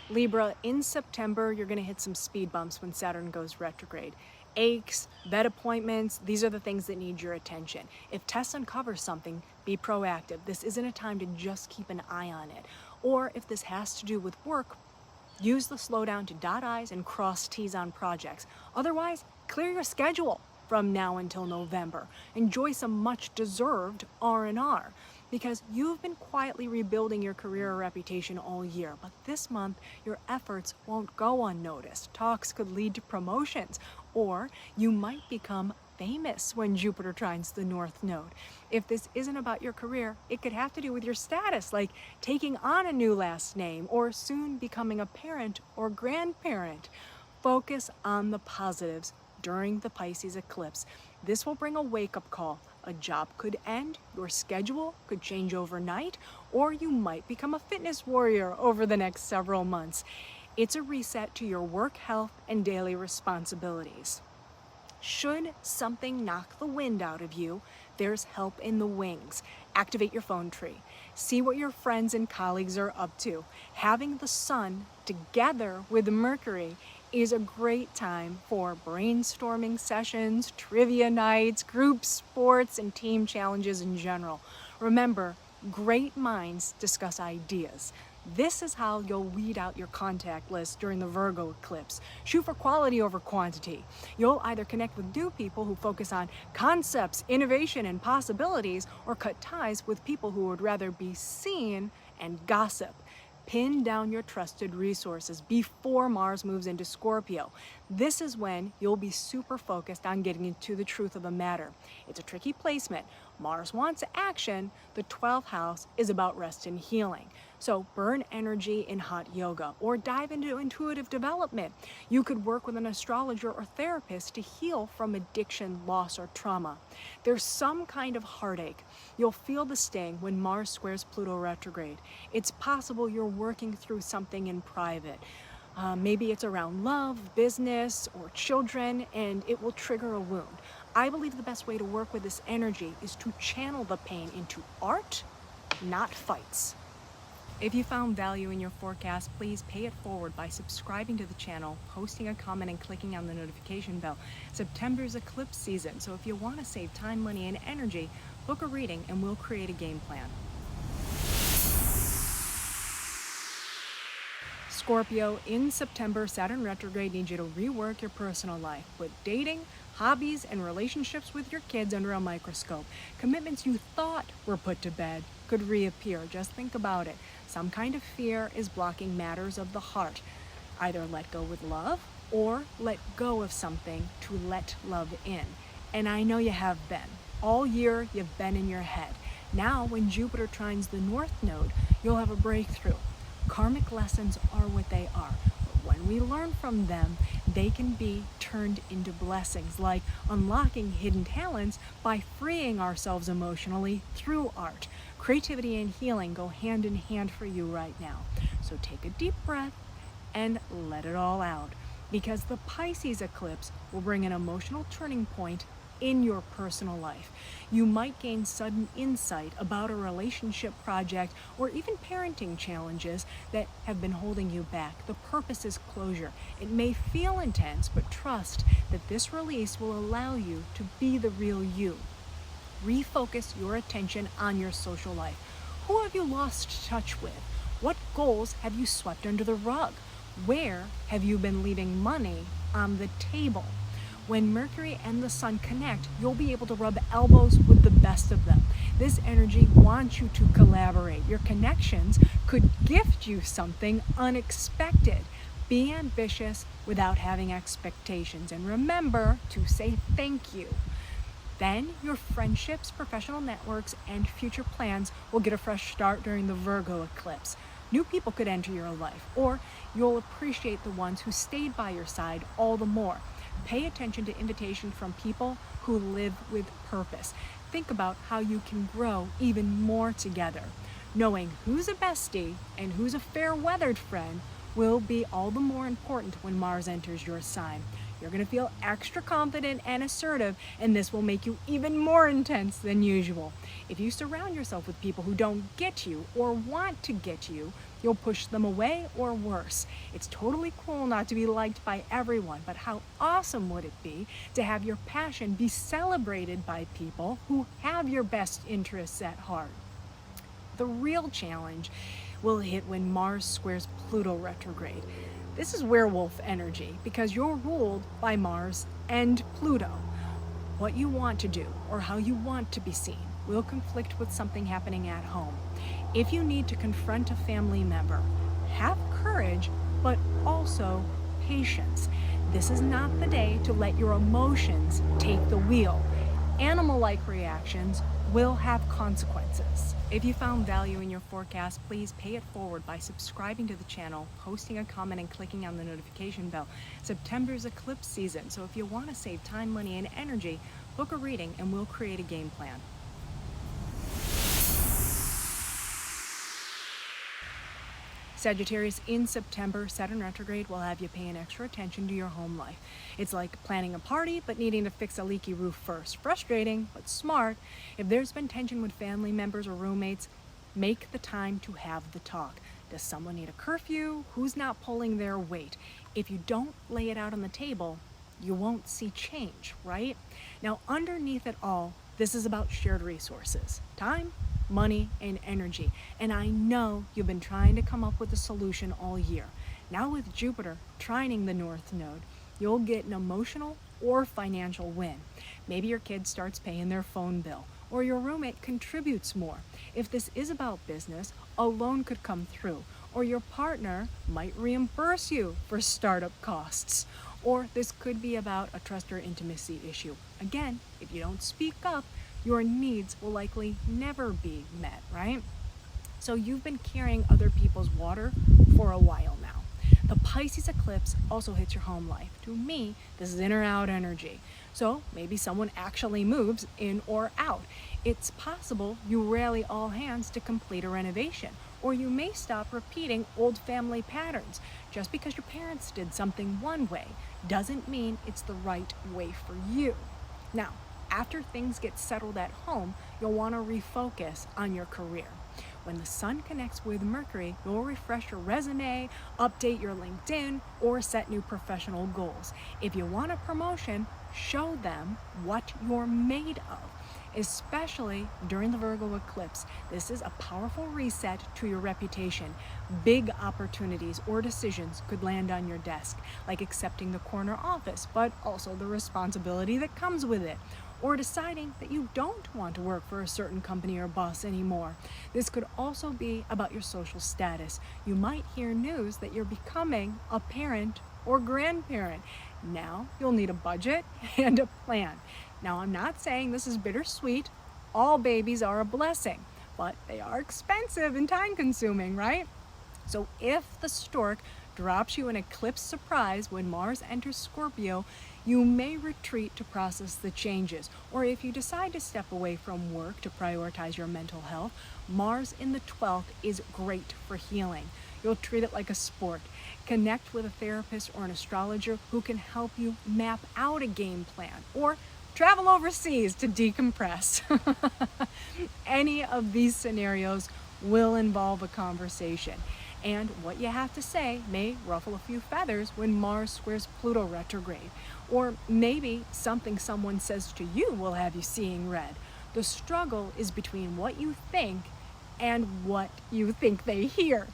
Libra, in September, you're going to hit some speed bumps when Saturn goes retrograde. Aches, vet appointments, these are the things that need your attention. If tests uncover something, be proactive. This isn't a time to just keep an eye on it. Or if this has to do with work, use the slowdown to dot I's and cross T's on projects. Otherwise, clear your schedule from now until November. Enjoy some much-deserved R&R, because you've been quietly rebuilding your career or reputation all year, but this month your efforts won't go unnoticed. Talks could lead to promotions, or you might become famous when Jupiter trines the North Node. If this isn't about your career, it could have to do with your status, like taking on a new last name or soon becoming a parent or grandparent. Focus on the positives during the Pisces eclipse. This will bring a wake-up call. A job could end, your schedule could change overnight, or you might become a fitness warrior over the next several months. It's a reset to your work, health, and daily responsibilities. Should something knock the wind out of you, there's help in the wings. Activate your phone tree. See what your friends and colleagues are up to. Having the sun together with Mercury is a great time for brainstorming sessions, trivia nights, group sports, and team challenges in general. Remember, great minds discuss ideas. This is how you'll weed out your contact list during the Virgo eclipse. Shoot for quality over quantity. You'll either connect with new people who focus on concepts, innovation, and possibilities, or cut ties with people who would rather be seen and gossip. Pin down your trusted resources before Mars moves into Scorpio. This is when you'll be super focused on getting into the truth of the matter. It's a tricky placement. Mars wants action. The 12th house is about rest and healing. So burn energy in hot yoga or dive into intuitive development. You could work with an astrologer or therapist to heal from addiction, loss, or trauma. There's some kind of heartache. You'll feel the sting when Mars squares Pluto retrograde. It's possible you're working through something in private. Maybe it's around love, business, or children, and it will trigger a wound. I believe the best way to work with this energy is to channel the pain into art, not fights. If you found value in your forecast, please pay it forward by subscribing to the channel, posting a comment, and clicking on the notification bell. September's eclipse season, so if you want to save time, money, and energy, book a reading and we'll create a game plan. Scorpio, in September, Saturn retrograde needs you to rework your personal life with dating, hobbies, and relationships with your kids under a microscope. Commitments you thought were put to bed could reappear. Just think about it. Some kind of fear is blocking matters of the heart. Either let go with love or let go of something to let love in. And I know you have been. All year you've been in your head. Now when Jupiter trines the North Node, you'll have a breakthrough. Karmic lessons are what they are. But when we learn from them, they can be turned into blessings, like unlocking hidden talents by freeing ourselves emotionally through art. Creativity and healing go hand in hand for you right now. So take a deep breath and let it all out, because the Pisces eclipse will bring an emotional turning point in your personal life. You might gain sudden insight about a relationship project or even parenting challenges that have been holding you back. The purpose is closure. It may feel intense, but trust that this release will allow you to be the real you. Refocus your attention on your social life. Who have you lost touch with? What goals have you swept under the rug? Where have you been leaving money on the table? When Mercury and the Sun connect, you'll be able to rub elbows with the best of them. This energy wants you to collaborate. Your connections could gift you something unexpected. Be ambitious without having expectations, and remember to say thank you. Then your friendships, professional networks, and future plans will get a fresh start during the Virgo eclipse. New people could enter your life, or you'll appreciate the ones who stayed by your side all the more. Pay attention to invitation from people who live with purpose. Think about how you can grow even more together. Knowing who's a bestie and who's a fair-weathered friend will be all the more important when Mars enters your sign. You're going to feel extra confident and assertive, and this will make you even more intense than usual. If you surround yourself with people who don't get you or want to get you, you'll push them away or worse. It's totally cool not to be liked by everyone, but how awesome would it be to have your passion be celebrated by people who have your best interests at heart? The real challenge will hit when Mars squares Pluto retrograde. This is werewolf energy because you're ruled by Mars and Pluto. What you want to do or how you want to be seen will conflict with something happening at home. If you need to confront a family member, have courage, but also patience. This is not the day to let your emotions take the wheel. Animal-like reactions will have consequences. If you found value in your forecast, please pay it forward by subscribing to the channel, posting a comment, and clicking on the notification bell. September's eclipse season, so if you want to save time, money, and energy, book a reading and we'll create a game plan. Sagittarius, in September, Saturn retrograde will have you paying extra attention to your home life. It's like planning a party, but needing to fix a leaky roof first. Frustrating, but smart. If there's been tension with family members or roommates, make the time to have the talk. Does someone need a curfew? Who's not pulling their weight? If you don't lay it out on the table, you won't see change, right? Now, underneath it all, this is about shared resources. Time, money, and energy. And I know you've been trying to come up with a solution all year. Now with Jupiter trining the North Node, you'll get an emotional or financial win. Maybe your kid starts paying their phone bill, or your roommate contributes more. If this is about business, a loan could come through, or your partner might reimburse you for startup costs. Or this could be about a trust or intimacy issue. Again, if you don't speak up, your needs will likely never be met, right? So you've been carrying other people's water for a while now. The Pisces eclipse also hits your home life. To me, this is in or out energy. So maybe someone actually moves in or out. It's possible you rally all hands to complete a renovation, or you may stop repeating old family patterns. Just because your parents did something one way doesn't mean it's the right way for you. Now, after things get settled at home, you'll want to refocus on your career. When the sun connects with Mercury, you'll refresh your resume, update your LinkedIn, or set new professional goals. If you want a promotion, show them what you're made of. Especially during the Virgo eclipse, this is a powerful reset to your reputation. Big opportunities or decisions could land on your desk, like accepting the corner office, but also the responsibility that comes with it, or deciding that you don't want to work for a certain company or boss anymore. This could also be about your social status. You might hear news that you're becoming a parent or grandparent. Now you'll need a budget and a plan. Now, I'm not saying this is bittersweet. All babies are a blessing, but they are expensive and time-consuming, right? So if the stork drops you an eclipse surprise when Mars enters Scorpio, you may retreat to process the changes. Or if you decide to step away from work to prioritize your mental health, Mars in the 12th is great for healing. You'll treat it like a sport. Connect with a therapist or an astrologer who can help you map out a game plan, or travel overseas to decompress. Any of these scenarios will involve a conversation. And what you have to say may ruffle a few feathers when Mars squares Pluto retrograde. Or maybe something someone says to you will have you seeing red. The struggle is between what you think and what you think they hear.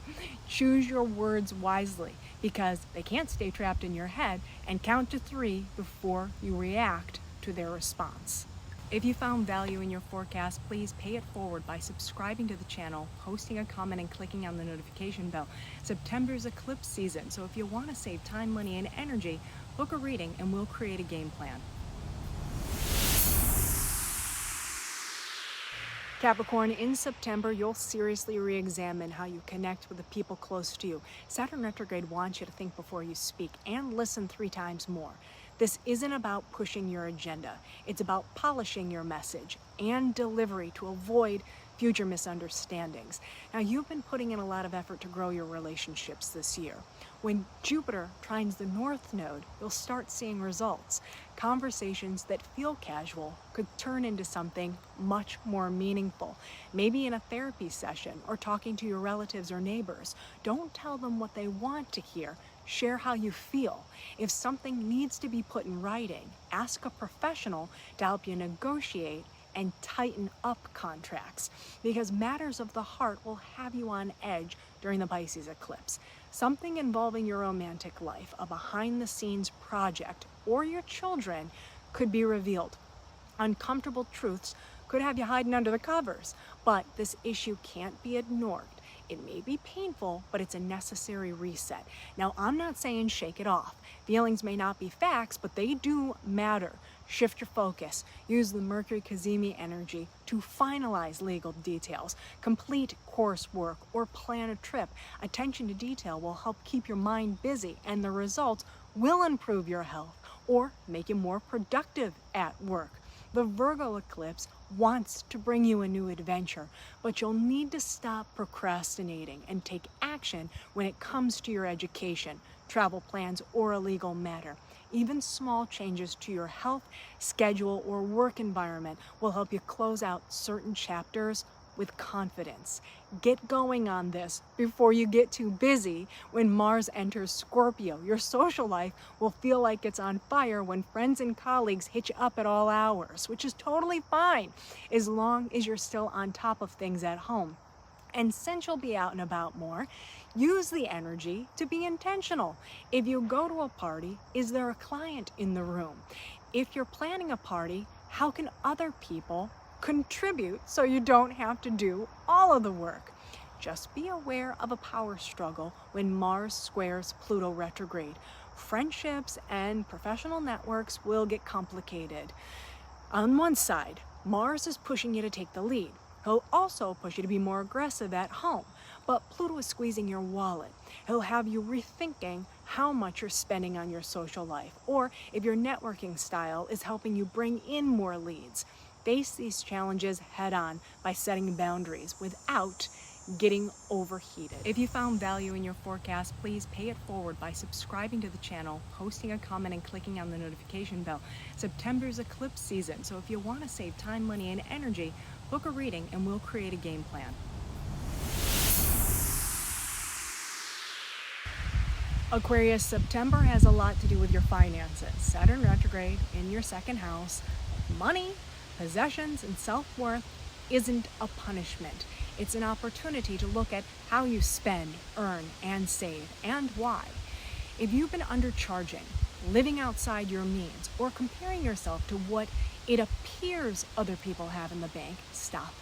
Choose your words wisely, because they can't stay trapped in your head, and count to 3 before you react to their response. If you found value in your forecast, please pay it forward by subscribing to the channel, posting a comment, and clicking on the notification bell. September is eclipse season, so if you want to save time, money, and energy, book a reading and we'll create a game plan. Capricorn, in September, you'll seriously re-examine how you connect with the people close to you. Saturn retrograde wants you to think before you speak and listen 3 times more. This isn't about pushing your agenda. It's about polishing your message and delivery to avoid future misunderstandings. Now, you've been putting in a lot of effort to grow your relationships this year. When Jupiter trines the North Node, you'll start seeing results. Conversations that feel casual could turn into something much more meaningful. Maybe in a therapy session or talking to your relatives or neighbors. Don't tell them what they want to hear. Share how you feel. If something needs to be put in writing, ask a professional to help you negotiate and tighten up contracts, because matters of the heart will have you on edge during the Pisces eclipse. Something involving your romantic life, a behind-the-scenes project, or your children could be revealed. Uncomfortable truths could have you hiding under the covers, but this issue can't be ignored. It may be painful, but it's a necessary reset. Now, I'm not saying shake it off. Feelings may not be facts, but they do matter. Shift your focus. Use the Mercury Cazimi energy to finalize legal details, complete coursework, or plan a trip. Attention to detail will help keep your mind busy, and the results will improve your health or make you more productive at work. The Virgo eclipse wants to bring you a new adventure, but you'll need to stop procrastinating and take action when it comes to your education, travel plans, or a legal matter. Even small changes to your health, schedule, or work environment will help you close out certain chapters with confidence. Get going on this before you get too busy when Mars enters Scorpio. Your social life will feel like it's on fire when friends and colleagues hit you up at all hours, which is totally fine as long as you're still on top of things at home. And since you'll be out and about more, use the energy to be intentional. If you go to a party, is there a client in the room? If you're planning a party, how can other people contribute so you don't have to do all of the work? Just be aware of a power struggle when Mars squares Pluto retrograde. Friendships and professional networks will get complicated. On one side, Mars is pushing you to take the lead. He'll also push you to be more aggressive at home, but Pluto is squeezing your wallet. He'll have you rethinking how much you're spending on your social life, or if your networking style is helping you bring in more leads. Face these challenges head on by setting boundaries without getting overheated. If you found value in your forecast, please pay it forward by subscribing to the channel, posting a comment, and clicking on the notification bell. September's eclipse season, so if you want to save time, money, and energy, book a reading and we'll create a game plan. Aquarius, September has a lot to do with your finances. Saturn retrograde in your second house. Money, possessions, and self-worth isn't a punishment. It's an opportunity to look at how you spend, earn, and save, and why. If you've been undercharging, living outside your means, or comparing yourself to what it appears other people have in the bank, stop.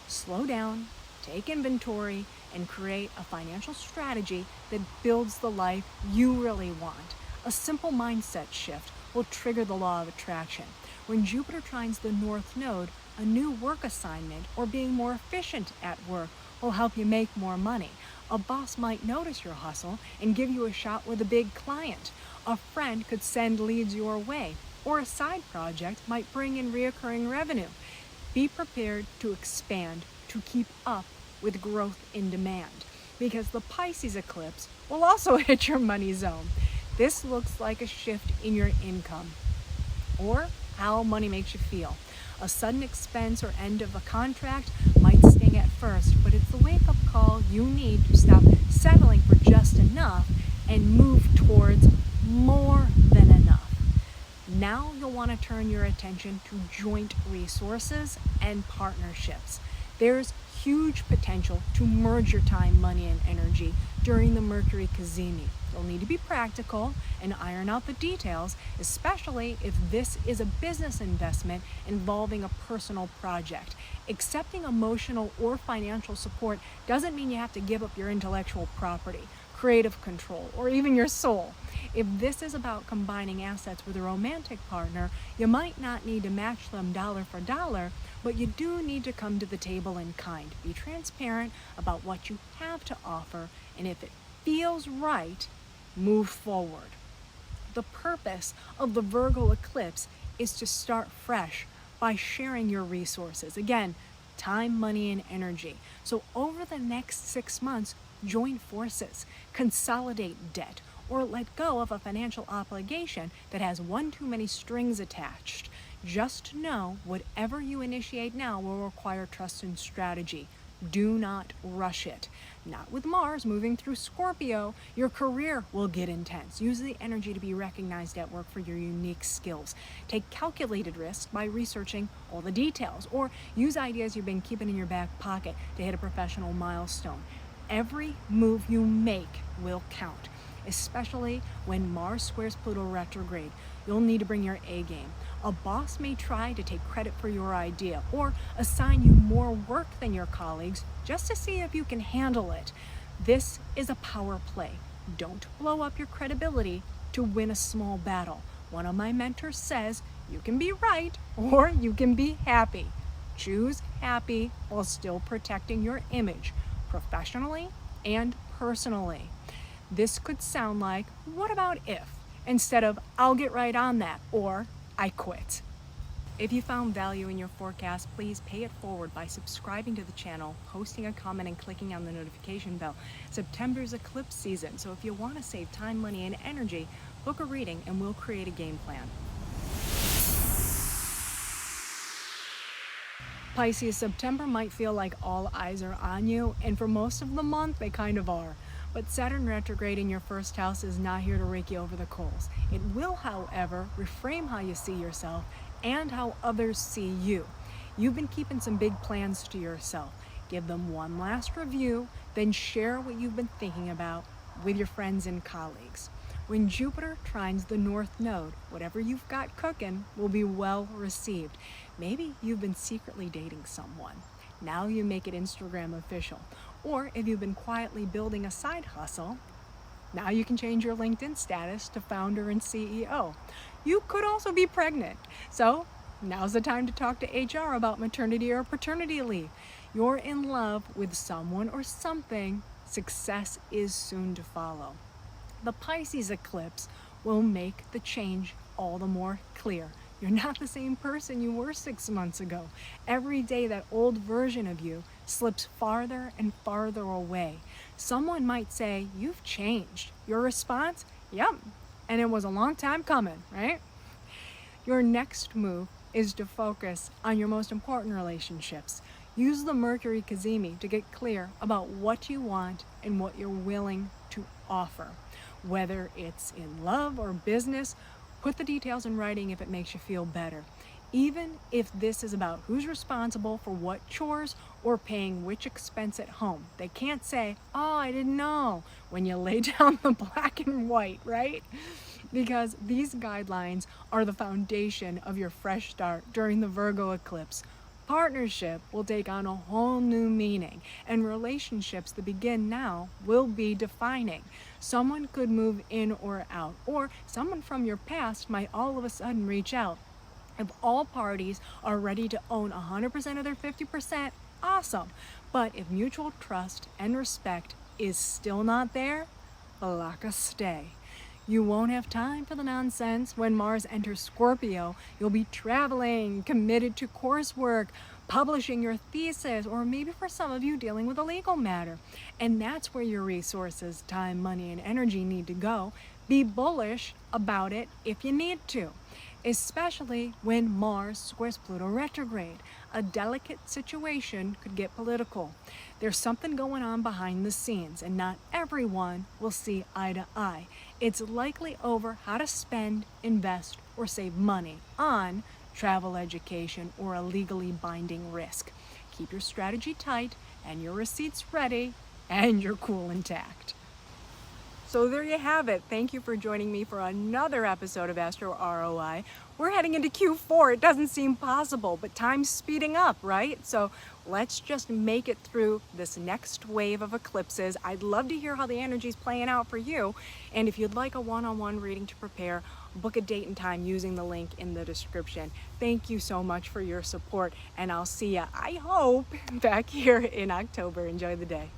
Slow down, take inventory, and create a financial strategy that builds the life you really want. A simple mindset shift will trigger the law of attraction. When Jupiter trines the North Node, a new work assignment or being more efficient at work will help you make more money. A boss might notice your hustle and give you a shot with a big client. A friend could send leads your way, or a side project might bring in recurring revenue. Be prepared to expand to keep up with growth in demand, because the Pisces eclipse will also hit your money zone. This looks like a shift in your income or how money makes you feel. A sudden expense or end of a contract might sting at first, but it's the wake-up call you need to stop settling for just enough and move towards more than enough. Now you'll want to turn your attention to joint resources and partnerships. There's huge potential to merge your time, money, and energy during the Mercury cazimi. You'll need to be practical and iron out the details, especially if this is a business investment involving a personal project. Accepting emotional or financial support doesn't mean you have to give up your intellectual property, creative control, or even your soul. If this is about combining assets with a romantic partner, you might not need to match them dollar for dollar, but you do need to come to the table in kind. Be transparent about what you have to offer, and if it feels right, move forward. The purpose of the Virgo eclipse is to start fresh by sharing your resources. Again, time, money, and energy. So over the next 6 months, join forces, consolidate debt, or let go of a financial obligation that has one too many strings attached. Just know whatever you initiate now will require trust and strategy. Do not rush it. Not with Mars moving through Scorpio. Your career will get intense. Use the energy to be recognized at work for your unique skills. Take calculated risks by researching all the details, or use ideas you've been keeping in your back pocket to hit a professional milestone. Every move you make will count, especially when Mars squares Pluto retrograde. You'll need to bring your A game. A boss may try to take credit for your idea or assign you more work than your colleagues just to see if you can handle it. This is a power play. Don't blow up your credibility to win a small battle. One of my mentors says, you can be right or you can be happy. Choose happy while still protecting your image, professionally and personally. This could sound like, what about if? Instead of, I'll get right on that, or I quit. If you found value in your forecast, please pay it forward by subscribing to the channel, posting a comment, and clicking on the notification bell. September's eclipse season, so if you want to save time, money, and energy, book a reading and we'll create a game plan. Pisces, September might feel like all eyes are on you, and for most of the month they kind of are. But Saturn retrograde in your first house is not here to rake you over the coals. It will, however, reframe how you see yourself and how others see you. You've been keeping some big plans to yourself. Give them one last review, then share what you've been thinking about with your friends and colleagues. When Jupiter trines the North Node, whatever you've got cooking will be well received. Maybe you've been secretly dating someone. Now you make it Instagram official. Or if you've been quietly building a side hustle, now you can change your LinkedIn status to founder and CEO. You could also be pregnant. So now's the time to talk to HR about maternity or paternity leave. You're in love with someone or something. Success is soon to follow. The Pisces eclipse will make the change all the more clear. You're not the same person you were 6 months ago. Every day that old version of you slips farther and farther away. Someone might say, "You've changed." Your response, "Yep, and it was a long time coming," right? Your next move is to focus on your most important relationships. Use the Mercury Cazimi to get clear about what you want and what you're willing to offer. Whether it's in love or business, put the details in writing if it makes you feel better. Even if this is about who's responsible for what chores or paying which expense at home. They can't say, "Oh, I didn't know," when you lay down the black and white, right? Because these guidelines are the foundation of your fresh start during the Virgo eclipse. Partnership will take on a whole new meaning, and relationships that begin now will be defining. Someone could move in or out, or someone from your past might all of a sudden reach out. If all parties are ready to own 100% of their 50%, awesome. But if mutual trust and respect is still not there, block a stay. You won't have time for the nonsense. When Mars enters Scorpio, you'll be traveling, committed to coursework, publishing your thesis, or maybe for some of you dealing with a legal matter. And that's where your resources, time, money, and energy need to go. Be bullish about it if you need to, especially when Mars squares Pluto retrograde. A delicate situation could get political. There's something going on behind the scenes, and not everyone will see eye to eye. It's likely over how to spend, invest, or save money on travel, education, or a legally binding risk. Keep your strategy tight and your receipts ready and your cool intact. So there you have it. Thank you for joining me for another episode of Astro ROI. We're heading into Q4. It doesn't seem possible, but time's speeding up, right? So let's just make it through this next wave of eclipses. I'd love to hear how the energy's playing out for you. And if you'd like a one-on-one reading to prepare, book a date and time using the link in the description. Thank you so much for your support, and I'll see ya, I hope, back here in October. Enjoy the day.